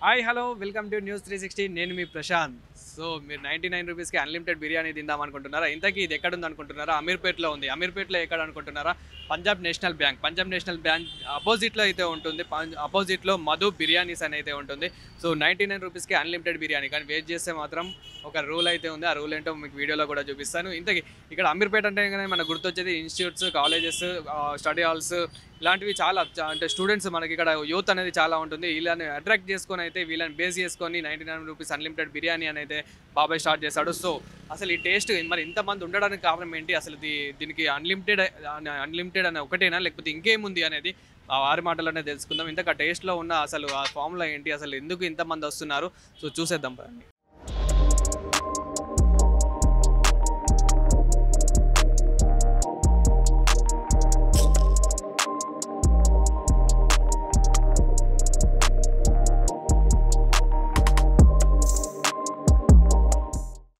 Hi hello welcome to news 360 నేను మీ Prashanth. So మీరు 99 రూపీస్కి అన్లిమిటెడ్ బిర్యానీ తిందాం అనుకుంటున్నారా? ఇంతకీ ఇది ఎక్కడ ఉంది అనుకుంటున్నారా? అమీర్పేట్లో ఉంది. అమీర్పేట్లో ఎక్కడ అనుకుంటున్నారా? పంజాబ్ నేషనల్ బ్యాంక్ అపోజిట్లో అయితే ఉంటుంది. అపోజిట్లో మధు బిర్యానీస్ అని అయితే ఉంటుంది. సో 99 రూపీస్కి అన్లిమిటెడ్ బిర్యానీ. కానీ వెయిట్ చేస్తే మాత్రం ఒక రూల్ అయితే ఉంది. ఆ రూల్ ఏంటో మీకు వీడియోలో కూడా చూపిస్తాను. ఇంతకీ ఇక్కడ అమీర్పేట అంటే మనకు గుర్తొచ్చేది ఇన్స్టిట్యూట్స్, కాలేజెస్, స్టడీ హాల్స్ ఇలాంటివి చాలా అంటే స్టూడెంట్స్ మనకి ఇక్కడ యూత్ అనేది చాలా ఉంటుంది. వీళ్ళని అట్రాక్ట్ చేసుకొని అయితే వీళ్ళని బేస్ చేసుకొని 99 రూపీస్ అన్లిమిటెడ్ బిర్యానీ అని అయితే బాబాయ్ స్టార్ట్ చేశాడు. సో అసలు ఈ టేస్ట్ మరి ఇంతమంది ఉండడానికి కారణం ఏంటి? అసలు దీనికి అన్లిమిటెడ్ అనే ఒకటేనా లేకపోతే ఇంకేముంది అనేది ఆ వారి మాటలోనే తెలుసుకుందాం. ఇంతకు ఆ టేస్ట్లో ఉన్న అసలు ఆ ఫార్ములా ఏంటి, అసలు ఎందుకు ఇంతమంది వస్తున్నారు, సో చూసేద్దాం పదండి.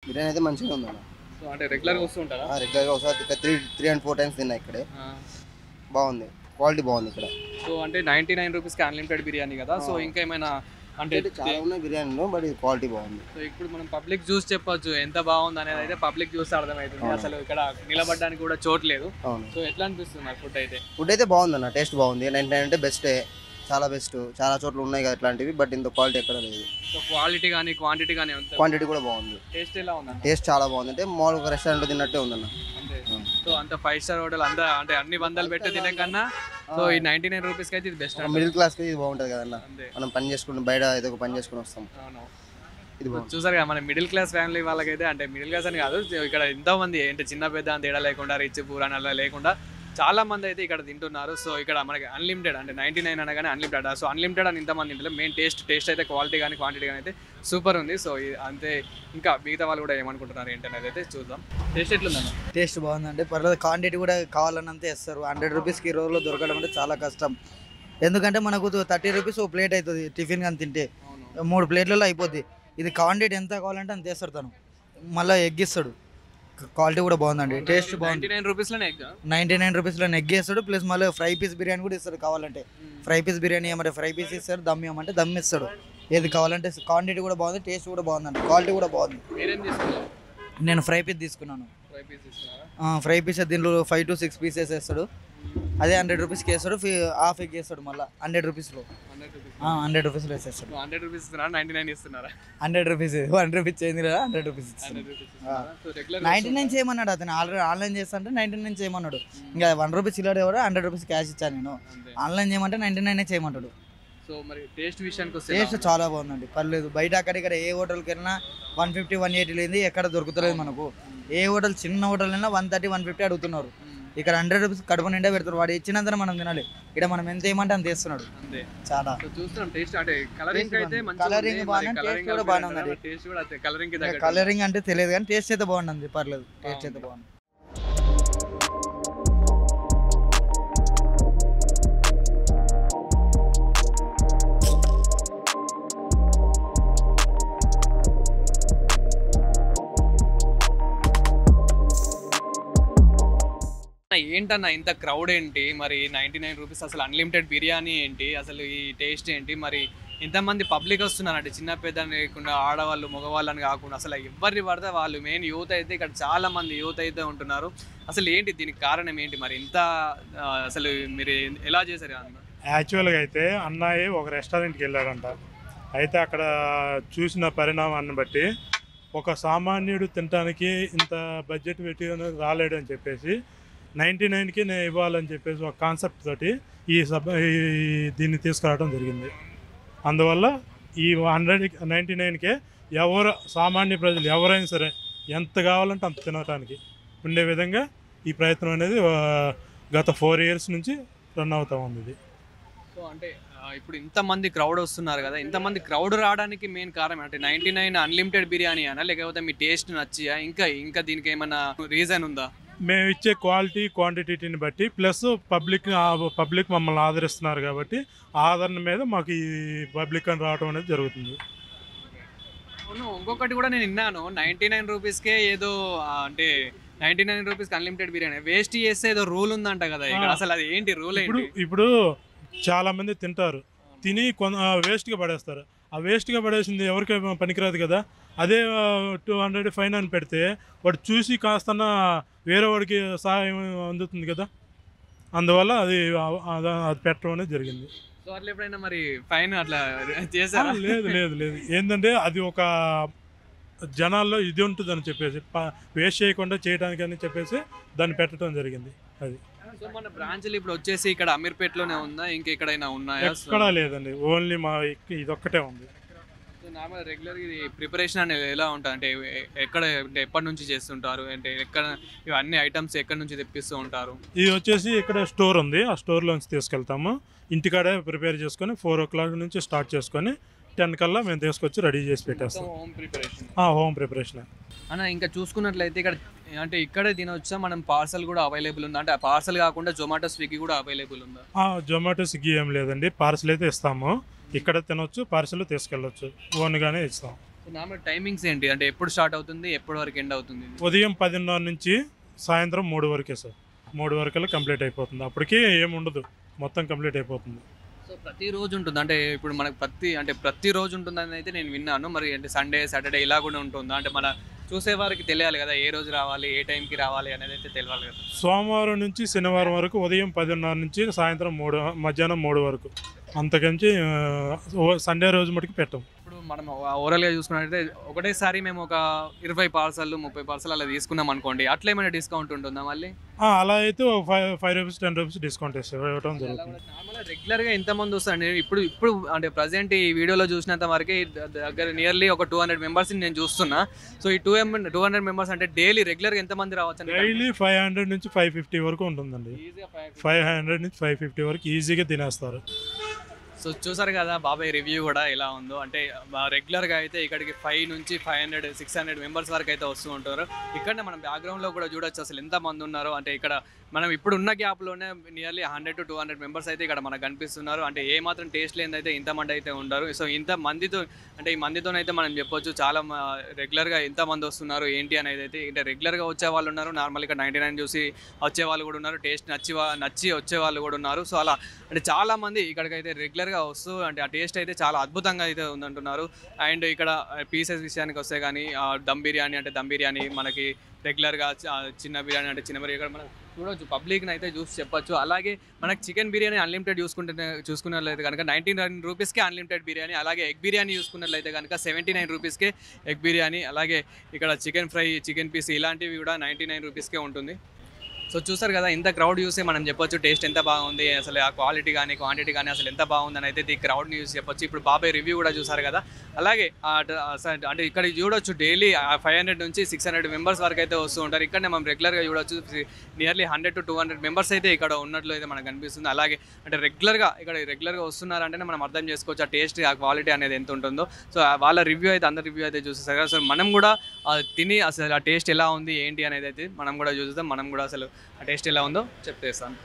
బిర్యానీ అయితే మంచిగా ఉంది అన్న. సో అంటే రెగ్యులర్గా వస్తుంటారా? రెగ్యులర్గా ఒకసారి 3 and 4 times తిన్నా ఇక్కడే. బాగుంది, క్వాలిటీ బాగుంది ఇక్కడ. సో అంటే 99 రూపీస్కి అన్లిమిటెడ్ బిర్యానీ కదా. సో ఇంకా ఏమైనా అంటే చాలా ఉన్నాయి బిర్యానీలో, బట్ ఇది క్వాలిటీ బాగుంది. సో ఇప్పుడు మనం పబ్లిక్ చూసి చెప్పొచ్చు ఎంత బాగుంది అనేది. అయితే పబ్లిక్ చూస్తే అర్థమవుతుంది. అసలు ఇక్కడ నిలబడడానికి కూడా చోటు లేదు. సో ఎట్లా అనిపిస్తుంది ఫుడ్ అయితే బాగుంది అన్న, టేస్ట్ బాగుంది. 99 అంటే బెస్టే, చాలా బెస్ట్. చాలా చోట్ల ఉన్నాయి కదా ఇట్లాంటివి, బట్ ఇంత క్వాలిటీ ఎక్కడ లేదు. సో క్వాలిటీ కానీ క్వాంటిటీ కానీ క్వాంటిటీ కూడా బాగుంది. టేస్ట్ ఎలా ఉంది? టేస్ట్ చాలా బాగుంది, అంటే మామూలుగా రెస్టారెంట్ తిన్నట్టే ఉందన్న. సో అంత 5 స్టార్ హోటల్ అంతా అంటే అన్ని వందలు పెట్టి తినే కన్నా సో ఈ 99 రూపీస్కి అయితే ఇది బెస్ట్. మిడిల్ క్లాస్కి ఇది బాగుంటుంది కదన్న. మనం పని చేసుకుంటాం, బయట ఏదో ఒక పని చేసుకుని వస్తాం. ఇది చూసారు కదా, మన మిడిల్ క్లాస్ ఫ్యామిలీ వాళ్ళకైతే, అంటే మిడిల్ క్లాస్ అని కాదు, ఇక్కడ ఎంతో మంది అంటే చిన్న పెద్ద అని తేడా లేకుండా, రిచ్ పూర్ అని అలా లేకుండా చాలా మంది అయితే ఇక్కడ తింటున్నారు. సో ఇక్కడ మనకి అన్లిమిటెడ్ అంటే 99 అనగానే అన్లిమిటెడ్. సో అన్లిమిటెడ్ అని ఇంతమంది తింటారు. మెయిన్ టేస్ట్ అయితే క్వాలిటీ కానీ క్వాంటిటీ కానీ అయితే సూపర్ ఉంది. సో అంతే. ఇంకా మిగతా వాళ్ళు కూడా ఏమనుకుంటున్నారు ఏంటనేది అయితే చూద్దాం. టేస్ట్ ఎట్లుందన్న? టేస్ట్ బాగుందండి, పర్లేదు. క్వాంటిటీ కూడా కావాలన్నంత ఇస్తారు. 100 రూపీస్కి ఈ రోజుల్లో దొరకడం అంటే చాలా కష్టం. ఎందుకంటే మనకు 30 రూపీస్ ఒక ప్లేట్ అవుతుంది టిఫిన్ కానీ తింటే. 3 ప్లేట్లలో అయిపోద్ది. ఇది క్వాంటిటీ ఎంత కావాలంటే అంత వేస్తాడు తను. మళ్ళీ ఎగ్ ఇస్తాడు. క్వాలిటీ కూడా బాగుందండి, టేస్ట్ బాగుంది. 99 రూపీస్లో ఎగ్ వేస్తాడు, ప్లస్ మళ్ళీ ఫ్రై పీస్ బిర్యానీ కూడా ఇస్తాడు కావాలంటే. ఫ్రై పీస్ బిర్యానీ ఏమంటే ఫ్రై పీస్ ఇస్తాడు, దమ్ ఏమంటే దమ్ ఇస్తాడు. ఏది కావాలంటే. క్వాంటిటీ కూడా బాగుంది, టేస్ట్ కూడా బాగుందండి, క్వాలిటీ కూడా బాగుంది. నేను ఫ్రై పీస్ తీసుకున్నాను. ఫ్రై పీస్ దీంట్లో 5 to 6 పీసెస్ వేస్తాడు. అదే 100 రూపీస్కి వేస్తాడు, హాఫ్ ఎగ్ వేస్తాడు. మళ్ళీ 100 రూపీస్లో 100 రూపీస్లో వేసేస్తాడు. 100 రూపీస్ ఇస్తున్నారా? 99 ఇస్తున్నారా? 100 రూపీస్ 100 రూపీస్ చేయండి కదా, 100 రూపీస్ 99 చేయమన్నాడు అతను. ఆల్రెడీ ఆన్లైన్ చేస్తా అంటే 99 చేయమన్నాడు. ఇంకా 1 రూపీస్ ఇలాడు ఎవరు, 100 రూపీస్ క్యాష్ ఇచ్చాను నేను. ఆన్లైన్ చేయమంటే 99 చేయమంటాడు. సో మరి టేస్ట్ విషయానికి వస్తే టేస్ట్ చాలా బాగుందండి, పర్లేదు. బయట అక్కడిక్కడ ఏ హోటల్కి వెళ్ళినా 150, 180 లేని ఎక్కడ దొరుకుతలేదు మనకు. ఏ హోటల్, చిన్న హోటల్ అయినా 130, 150 అడుగుతున్నారు. ఇక్కడ 100 రూపీస్ కడుపు నిండా పెడతారు. వాడు ఇచ్చినంత మనం తినాలి. ఇక్కడ మనం ఎంత ఏమంటే అంత వేస్తున్నాడు. చాలా చూస్తున్నాం. టేస్ట్ అంటే కలరింగ్ అయితే కలరింగ్ బాగుంది, టేస్ట్ కూడా బాగానే ఉంది. టేస్ట్ కూడా కలరింగ్ కలరింగ్ అంటే తెలియదు కానీ టేస్ట్ అయితే బాగుంది, పర్లేదు. టేస్ట్ అయితే బాగుంది. ఏంటన్నా ఇంత క్రౌడ్ ఏంటి? మరి 99 రూపీస్ అసలు అన్లిమిటెడ్ బిర్యానీ ఏంటి? అసలు ఈ టేస్ట్ ఏంటి? మరి ఇంతమంది పబ్లిక్ వస్తున్నారంటే చిన్న పెద్ద లేకుండా, ఆడవాళ్ళు మగవాళ్ళని కాకుండా అసలు ఎవరిని పడితే వాళ్ళు, మెయిన్ యూత్ అయితే ఇక్కడ చాలా మంది యూత్ అయితే ఉంటున్నారు. అసలు ఏంటి దీనికి కారణం ఏంటి? మరి ఇంత అసలు మీరు ఎలా చేశారు? యాక్చువల్గా అయితే అన్నయ్య ఒక రెస్టారెంట్కి వెళ్ళాడంట. అయితే అక్కడ చూసిన పరిణామాన్ని బట్టి ఒక సామాన్యుడు తినడానికి ఇంత బడ్జెట్ పెట్టి రాలేడు అని చెప్పేసి 99కి నేను ఇవ్వాలని చెప్పేసి ఒక కాన్సెప్ట్ తోటి దీన్ని తీసుకురావడం జరిగింది. అందువల్ల ఈ 99కే ఎవరు సామాన్య ప్రజలు ఎవరైనా సరే ఎంత కావాలంటే అంత తినడానికి ఉండే విధంగా ఈ ప్రయత్నం అనేది గత 4 years నుంచి రన్ అవుతూ ఉంది ఇది. సో అంటే ఇప్పుడు ఇంతమంది క్రౌడ్ వస్తున్నారు కదా, ఇంతమంది క్రౌడ్ రావడానికి మెయిన్ కారణం అంటే 99 అన్లిమిటెడ్ బిర్యానీ అనా, లేకపోతే మీ టేస్ట్ నచ్చియా? ఇంకా దీనికి ఏమైనా రీజన్ ఉందా? మేము ఇచ్చే క్వాలిటీ క్వాంటిటీని బట్టి, ప్లస్ పబ్లిక్ మమ్మల్ని ఆదరిస్తున్నారు కాబట్టి ఆదరణ మీద మాకు ఈ పబ్లిక్ అని రావడం అనేది జరుగుతుంది. ఇంకొకటి కూడా నేను విన్నాను, 99 రూపీస్కే ఏదో అంటే 99 రూపీస్కి అన్లిమిటెడ్ బిర్యానీ వేస్ట్ చేస్తే ఏదో రూల్ ఉందంట కదా ఇక్కడ. అసలు అది ఏంటి రూల్? ఇప్పుడు చాలా మంది తింటారు, తిని వేస్ట్గా పడేస్తారు. ఆ వేస్ట్గా పడేసింది ఎవరికి పనికిరాదు కదా. అదే 200 ఫైన్ అని పెడితే వాడు చూసి కాస్తన వేరే వాడికి సహాయం అందుతుంది కదా. అందువల్ల అది పెట్టడం అనేది జరిగింది. సో అట్లా ఎప్పుడైనా మరి ఫైన్ అట్లా చేశారా? లేదు లేదు లేదు, ఏంటంటే అది ఒక జనాల్లో ఇది ఉంటుందని చెప్పేసి వేస్ట్ చేయకుండా చేయడానికి అని చెప్పేసి దాన్ని పెట్టడం జరిగింది. అది సో మన బ్రాంచ్లు ఇప్పుడు వచ్చేసి ఇక్కడ అమీర్పేటలోనే ఉందా, ఇంకా ఎక్కడైనా ఉన్నాయా? ఎక్కడా లేదండి, ఓన్లీ మా ఇదొక్కటే ఉంది. సో నార్మల్ రెగ్యులర్ ఇది ప్రిపరేషన్ అనేది ఎలా ఉంటుంది అంటే ఎక్కడ అంటే ఎప్పటి నుంచి చేస్తుంటారు, అంటే ఎక్కడ ఇవన్నీ ఐటమ్స్ ఎక్కడి నుంచి తెప్పిస్తూ ఉంటారు? ఇది వచ్చేసి ఇక్కడ స్టోర్ ఉంది, ఆ స్టోర్లోంచి తీసుకెళ్తాము. ఇంటికాడే ప్రిపేర్ చేసుకొని 4 o'clock నుంచి స్టార్ట్ చేసుకొని 10 కల్లా మేము తీసుకొచ్చి రెడీ చేసి పెట్టేస్తాం. Home preparation. హోమ్ ప్రిపరేషన్ అన్న ఇంకా చూసుకున్నట్లయితే ఇక్కడ అంటే ఇక్కడే తినొచ్చా, మనం పార్సల్ కూడా అవైలబుల్ ఉందా? అంటే పార్సల్ కాకుండా జొమాటో స్విగ్గీ కూడా అవైలబుల్ ఉందా? జొమాటో స్విగ్గీ ఏం లేదండి, పార్సల్ అయితే ఇస్తాము. ఇక్కడ తినొచ్చు, పార్సల్ తీసుకెళ్ళొచ్చు, ఓన్గానే ఇస్తాం. నార్మల్ టైమింగ్స్ ఏంటి అంటే ఎప్పుడు స్టార్ట్ అవుతుంది, ఎప్పటి వరకు ఎండ్ అవుతుంది? ఉదయం 10:30 నుంచి సాయంత్రం 3 వరకే సార్. 3 వరకల్లా కంప్లీట్ అయిపోతుంది, అప్పటికి ఏముండదు, మొత్తం కంప్లీట్ అయిపోతుంది. సో ప్రతిరోజు ఉంటుంది అంటే ఇప్పుడు మనకు ప్రతిరోజు ఉంటుందని అయితే నేను విన్నాను. మరి అంటే సండే సాటర్డే ఇలా కూడా ఉంటుందా? అంటే మన చూసేవారికి తెలియాలి కదా, ఏ రోజు రావాలి, ఏ టైంకి రావాలి అనేది అయితే తెలియాలి కదా. సోమవారం నుంచి శనివారం వరకు ఉదయం 10:30 నుంచి సాయంత్రం మధ్యాహ్నం 3 వరకు, అంతకంచి సండే రోజు మటుకు పెట్టాం. ఇప్పుడు మనం ఓవరాల్గా చూసుకున్నట్లయితే ఒకటేసారి మేము ఒక 20 పార్సల్ 30 పార్సల్ అలా తీసుకున్నాం అనుకోండి, అట్లా ఏమైనా డిస్కౌంట్ ఉంటుందా మళ్ళీ? అలా అయితే 5 రూపీస్ 10 రూపీస్ డిస్కౌంట్ ఇవ్వడం జరుగుతుంది. నార్మల్గా రెగ్యులర్గా ఎంతమంది వస్తారు? నేను ఇప్పుడు అంటే ప్రజెంట్ ఈ వీడియోలో చూసినంత వరకు దగ్గర నియర్లీ ఒక 200 మెంబర్స్ని నేను చూస్తున్నా. సో ఈ 200 మెంబర్స్ అంటే డైలీ రెగ్యులర్గా ఎంతమంది రావచ్చు? డైలీ 500 నుంచి 550 వరకు ఉంటుందండి. 500 నుంచి 550 వరకు ఈజీగా తినేస్తారు. సో చూసారు కదా బాబాయ్ రివ్యూ కూడా ఎలా ఉందో. అంటే రెగ్యులర్గా అయితే ఇక్కడికి 5 నుంచి 500 600 మెంబర్స్ వరకు అయితే వస్తూ ఉంటారు. ఇక్కడనే మనం బ్యాక్గ్రౌండ్లో కూడా చూడొచ్చు అసలు ఎంతమంది ఉన్నారో. అంటే ఇక్కడ మనం ఇప్పుడు ఉన్న గ్యాప్లోనే నియర్లీ 100 to 200 మెంబర్స్ అయితే ఇక్కడ మనకు కనిపిస్తున్నారు. అంటే ఏ మాత్రం టేస్ట్ లేనిదైతే ఇంతమంది అయితే ఉండరు. సో ఇంత మందితో అంటే ఈ మందితోనైతే మనం చెప్పొచ్చు చాలా రెగ్యులర్గా ఎంతమంది వస్తున్నారు ఏంటి అనేది అయితే. అంటే రెగ్యులర్గా వచ్చే వాళ్ళు ఉన్నారు, నార్మల్ ఇక్కడ 99 చూసి వచ్చే వాళ్ళు కూడా ఉన్నారు, టేస్ట్ నచ్చి వచ్చే వాళ్ళు కూడా ఉన్నారు. సో అలా అంటే చాలామంది ఇక్కడికైతే రెగ్యులర్గా వస్తూ అంటే ఆ టేస్ట్ అయితే చాలా అద్భుతంగా అయితే ఉందంటున్నారు. అండ్ ఇక్కడ పీసెస్ విషయానికి వస్తే కానీ దమ్ బిర్యానీ అంటే దమ్ బిర్యానీ, మనకి రెగ్యులర్గా చిన్న బిర్యానీ అంటే చిన్న బిర్యానీ ఇక్కడ మనం చూడవచ్చు, పబ్లిక్ని అయితే చూసి చెప్పొచ్చు. అలాగే మనకి చికెన్ బిర్యానీ అన్లిమిటెడ్ చూసుకున్నట్లయితే కనుక 99 రూపీస్కే అన్లిమిటెడ్ బిర్యానీ. అలాగే ఎగ్ బిర్యానీ చూసుకున్నట్లయితే కనుక 79 రూపీస్కే ఎగ్ బిర్యానీ. అలాగే ఇక్కడ చికెన్ ఫ్రై, చికెన్ పీస్ ఇలాంటివి కూడా 99 రూపీస్కే ఉంటుంది. సో చూసారు కదా, ఇంత క్రౌడ్ చూసి మనం చెప్పొచ్చు టేస్ట్ ఎంత బాగుంది, అసలు ఆ క్వాలిటీ కానీ క్వాంటిటీ కానీ అసలు ఎంత బాగుందని అయితే ఈ క్రౌడ్ని చూసి చెప్పొచ్చు. ఇప్పుడు బాబాయ్ రివ్యూ కూడా చూసారు కదా. అలాగే అంటే ఇక్కడ చూడొచ్చు డైలీ 500 నుంచి 600 మెంబర్స్ వరకు అయితే వస్తూ ఉంటారు. ఇక్కడనే మనం రెగ్యులర్గా చూడొచ్చు నియర్లీ 100 to 200 మెంబర్స్ అయితే ఇక్కడ ఉన్నట్లు అయితే మనకు కనిపిస్తుంది. అలాగే అంటే రెగ్యులర్గా వస్తున్నారంటేనే మనం అర్థం చేసుకోవచ్చు ఆ టేస్ట్ ఆ క్వాలిటీ అనేది ఎంత ఉంటుందో. సో వాళ్ళ రివ్యూ అయితే అందరి రివ్యూ అయితే చూసేస్తారు కదా. సో మనం కూడా తిని అసలు ఆ టేస్ట్ ఎలా ఉంది ఏంటి అనేది అయితే మనం కూడా చూస్తాం. మనం కూడా అసలు ఆ టేస్ట్ ఎలా ఉందో చెప్తేస్తాను.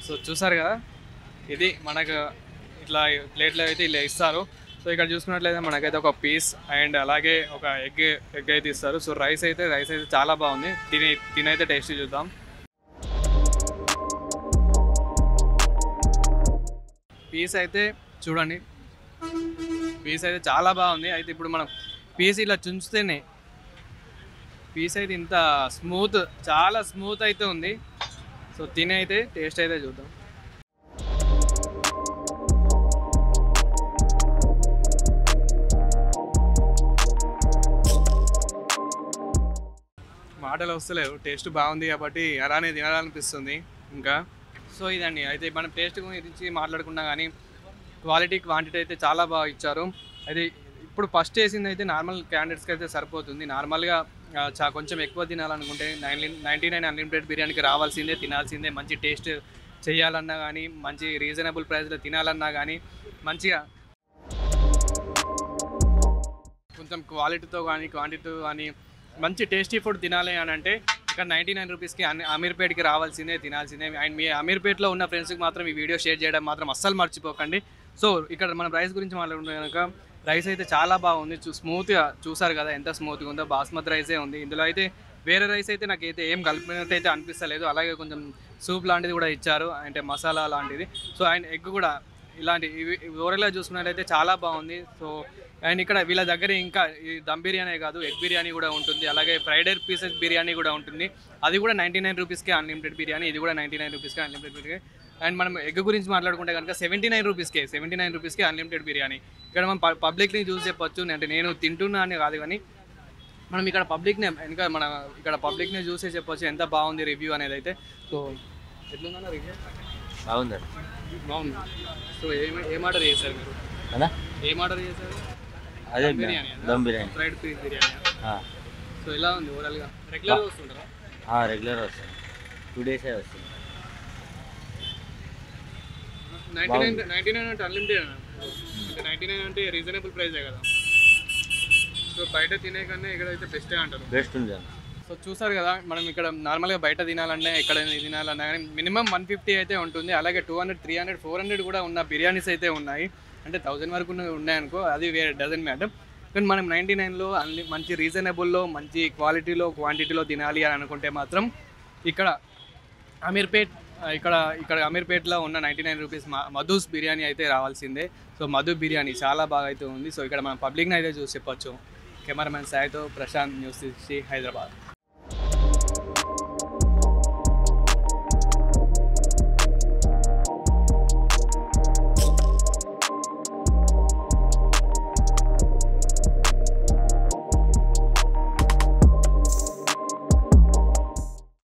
సో చూసారు కదా, ఇది మనకు ఇట్లా ప్లేట్లో అయితే ఇలా ఇస్తారు. సో ఇక్కడ చూసుకున్నట్లయితే మనకైతే ఒక పీస్ అండ్ అలాగే ఒక ఎగ్ అయితే ఇస్తారు. సో రైస్ అయితే చాలా బాగుంది. తినైతే టేస్ట్ చూద్దాం. పీస్ అయితే చూడండి, పీస్ అయితే చాలా బాగుంది. అయితే ఇప్పుడు మనం పీస్ ఇలా చుంచితేనే పీస్ అయితే ఇంత చాలా స్మూత్ అయితే ఉంది. సో అయితే టేస్ట్ అయితే చూద్దాం. మాటలు వస్తలేవు, టేస్ట్ బాగుంది కాబట్టి అలానే తినాలనిపిస్తుంది ఇంకా. సో ఇదండి, అయితే మనం టేస్ట్ గురించి మాట్లాడుకున్నా కానీ క్వాలిటీ క్వాంటిటీ అయితే చాలా బాగా ఇచ్చారు. అయితే ఇప్పుడు ఫస్ట్ చేసింది అయితే నార్మల్ క్యాండిడేట్స్కి అయితే సరిపోతుంది. నార్మల్గా కొంచెం ఎక్కువ తినాలనుకుంటే 99 అన్లిమిటెడ్ బిర్యానీకి రావాల్సిందే, తినాల్సిందే. మంచి టేస్ట్ చేయాలన్నా కానీ, మంచి రీజనబుల్ ప్రైస్లో తినాలన్నా కానీ, మంచిగా కొంచెం క్వాలిటీతో కానీ క్వాంటిటీతో కానీ మంచి టేస్టీ ఫుడ్ తినాలి అని అంటే ఇక్కడ 99 రూపీస్కి అమీర్పేట్కి రావాల్సిందే, తినాల్సిందే. అండ్ మీ అమీర్పేట్లో ఉన్న ఫ్రెండ్స్కి మాత్రం ఈ వీడియో షేర్ చేయడం మాత్రం అస్సలు మర్చిపోకండి. సో ఇక్కడ మనం రైస్ గురించి మాట్లాడుకుంటే కనుక రైస్ అయితే చాలా బాగుంది. స్మూత్గా చూసారు కదా ఎంత స్మూత్గా ఉందో, బాస్మతి రైసే ఉంది. ఇందులో అయితే వేరే రైస్ అయితే నాకైతే ఏం కలిపినట్టు అయితే అనిపిస్తలేదు. అలాగే కొంచెం సూప్ లాంటిది కూడా ఇచ్చారు, అంటే మసాలా లాంటిది. సో అండ్ ఎగ్ కూడా ఇలాంటి ఇవి ఓవరాల్గా చూసుకున్నట్లయితే చాలా బాగుంది. సో అండ్ ఇక్కడ వీళ్ళ దగ్గర ఇంకా ఈ దమ్ బిర్యానీ కాదు, ఎగ్ బిర్యానీ కూడా ఉంటుంది. అలాగే ఫ్రైడ్ పీసెస్ బిర్యానీ కూడా ఉంటుంది. అది కూడా 99 రూపీస్కి అన్లిమిటెడ్ బిర్యానీ, ఇది కూడా 99 రూపీస్కి అన్లిమిటెడ్ బిర్యానీ. అండ్ మనం ఎగ్ గురించి మాట్లాడుకుంటే కనుక 79 రూపీస్కి అన్లిమిటెడ్ బిర్యానీ. ఇక్కడ మనం పబ్లిక్ని చూసి చెప్పొచ్చు, అంటే నేను తింటున్నా అని కాదు కానీ మనం ఇక్కడ పబ్లిక్ని ఇంకా మన ఇక్కడ పబ్లిక్ని చూసే చెప్పొచ్చు ఎంత బాగుంది రివ్యూ అనేది అయితే. సో ఎట్లుందన్న రివ్యూ? బాగుందండి. బాగుంది. సో ఏం ఆర్డర్ చేశారు మీరు? అలా ఏం ఆర్డర్ చేశారు? అదే biryani, dum biryani. Fried piece biryani. So ఎలా ఉంది ఓవరాల్గా? రెగ్యులర్గా వస్తుంటారా? రెగ్యులర్ వస్తుంది, 2 days వస్తుంది. 99 అంటే అన్లిమిటెడ్, అంటే 99 అంటే రీజనబుల్ ప్రైసే కదా. సో బయట తినే కన్నా ఇక్కడైతే బెస్టే అంటారు. బెస్ట్ ఉంది. సో చూసారు కదా, మనం ఇక్కడ నార్మల్గా బయట తినాలన్నా ఎక్కడ తినాలన్నా కానీ మినిమం 150 అయితే ఉంటుంది. అలాగే 200, 300, 400 కూడా ఉన్న బిర్యానీస్ అయితే ఉన్నాయి. అంటే 1000 వరకు ఉన్నాయనుకో, అది వేరే డజన్ మ్యాటర్. కానీ మనం 99లో మంచి రీజనబుల్లో, మంచి క్వాలిటీలో, క్వాంటిటీలో తినాలి అని అనుకుంటే మాత్రం ఇక్కడ అమీర్పేట్ ఇక్కడ అమీర్పేట్లో ఉన్న 99 రూపీస్ మధుస్ బిర్యానీ అయితే రావాల్సిందే. సో మధు బిర్యానీ చాలా బాగా అయితే ఉంది. సో ఇక్కడ మనం పబ్లిక్ని అయితే చూసి చెప్పొచ్చు. కెమెరామెన్ సాయితో ప్రశాంత్, న్యూస్ 60 హైదరాబాద్.